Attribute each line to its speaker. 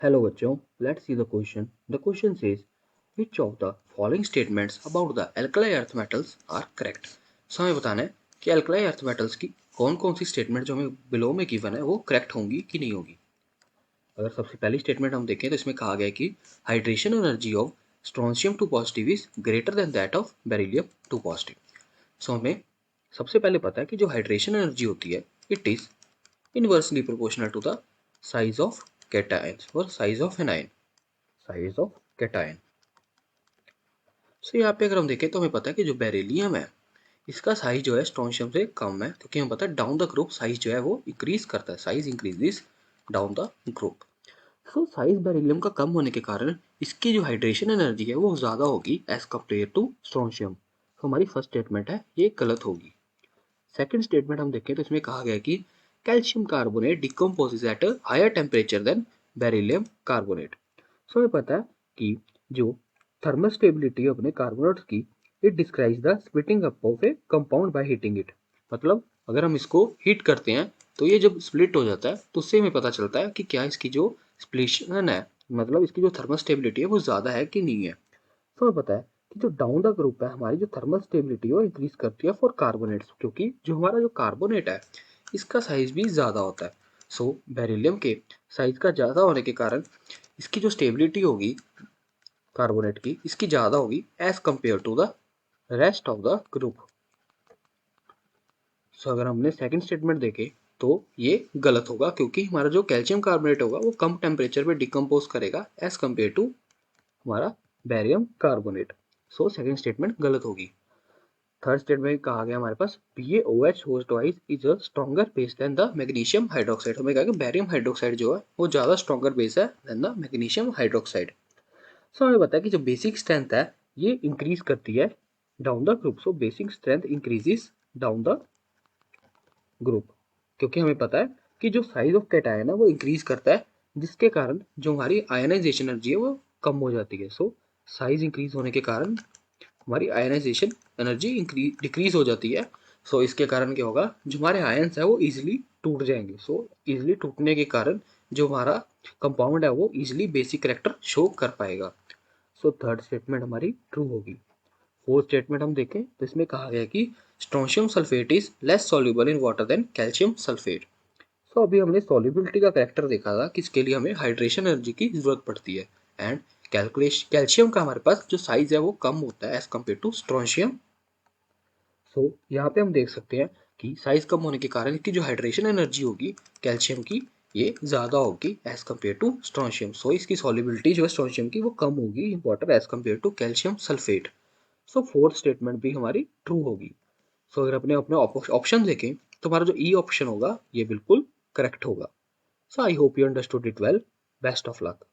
Speaker 1: Hello बच्चों, let's see the question. The question says, which of the following statements about the alkali earth metals are correct? So हमें बताना है कि alkali earth metals की कौन कौन सी स्टेटमेंट जो हमें बिलो में गिवन है वो करेक्ट होंगी कि नहीं होगी। अगर सबसे पहली स्टेटमेंट हम देखें तो इसमें कहा गया है कि hydration energy of strontium 2 positive is greater than that of beryllium 2 positive. So हमें सबसे पहले पता है कि जो हाइड्रेशन एनर्जी होती है it is inversely proportional to the size of cations और size of anion. Size of cation. So यहाँ पे अगर हम देखें तो हमें पता है कि जो बेरिलियम है इसका साइज जो है स्ट्रोंशियम से कम है, क्योंकि हमें पता है डाउन द ग्रुप साइज जो है वो इंक्रीज करता है, size increases down the group. So size beryllium का कम होने के कारण इसकी जो हाइड्रेशन एनर्जी है वो ज़्यादा होगी एज कम्पेयर टू स्ट्रोंशियम। तो हमारी फर्स्ट स्टेटमेंट है ये गलत होगी। सेकेंड स्टेटमेंट हम देखें तो इसमें कहा गया कि calcium carbonate decomposes at a higher temperature than beryllium carbonate. So हमें पता है कि जो थर्मल स्टेबिलिटी अपने कार्बोनेट्स की it describes the splitting up of a compound by heating it. मतलब अगर हम इसको हीट करते हैं तो ये जब स्प्लिट हो जाता है तो उससे हमें पता चलता है कि क्या इसकी जो स्प्लिशन है, मतलब इसकी जो थर्मल स्टेबिलिटी है वो ज़्यादा है कि नहीं है। तो हमें पता है कि जो डाउन द ग्रुप है हमारी जो थर्मल स्टेबिलिटी है वो इंक्रीज करती है फॉर कार्बोनेट्स, क्योंकि जो हमारा जो कार्बोनेट है इसका साइज भी ज़्यादा होता है। सो बेरिलियम के साइज का ज़्यादा होने के कारण इसकी जो स्टेबिलिटी होगी कार्बोनेट की इसकी ज़्यादा होगी as compare to the rest of the group. So अगर हमने सेकंड स्टेटमेंट देखे तो ये गलत होगा, क्योंकि हमारा जो कैल्शियम कार्बोनेट होगा वो कम टेम्परेचर पे डिकम्पोज करेगा एज कंपेयर टू हमारा barium carbonate. So second statement गलत होगी। थर्ड स्टेटमेंट में कहा गया हमारे पास BaOH होस्ट twice is a stronger base than the magnesium hydroxide. हमें कहा कि बेरियम हाइड्रोक्साइड जो है वो ज़्यादा स्ट्रॉन्गर बेस है than the magnesium hydroxide. So हमें पता है कि जो बेसिक स्ट्रेंथ है ये इंक्रीज करती है down the group. So basic strength increases down the group, क्योंकि हमें पता है कि जो साइज ऑफ कैटायन है वो इंक्रीज करता है जिसके कारण जो हमारी आयनाइजेशन एनर्जी है वो कम हो जाती है। सो साइज इंक्रीज होने के कारण हमारी आयनाइजेशन एनर्जी डिक्रीज हो जाती है। सो इसके कारण क्या होगा, जो हमारे आयन्स है वो इजिली टूट जाएंगे। सो इजिली टूटने के कारण जो हमारा कंपाउंड है वो इजिली बेसिक कैरेक्टर शो कर पाएगा। सो थर्ड स्टेटमेंट हमारी ट्रू होगी। फोर्थ स्टेटमेंट हम देखें तो इसमें कहा गया कि strontium sulphate is less soluble in water than calcium sulphate. So अभी हमने सॉल्युबिलिटी का कैरेक्टर देखा था कि इसके लिए हमें हाइड्रेशन एनर्जी की जरूरत पड़ती है एंड कैल्शियम का हमारे पास जो साइज है वो कम होता है एज कम्पेयर टू स्ट्रोंशियम। सो यहाँ पे हम देख सकते हैं कि साइज कम होने के कारण इसकी जो हाइड्रेशन एनर्जी होगी कैल्शियम की ये ज़्यादा होगी as compare to strontium. So इसकी सॉल्युबिलिटी जो है स्ट्रोंशियम की वो कम होगी in water as compare to calcium sulphate. So fourth statement भी हमारी ट्रू होगी। सो अगर अपने अपने ऑप्शन देखें तो हमारा जो ई ऑप्शन होगा ये बिल्कुल करेक्ट होगा। So I hope you understood it well. Best of luck.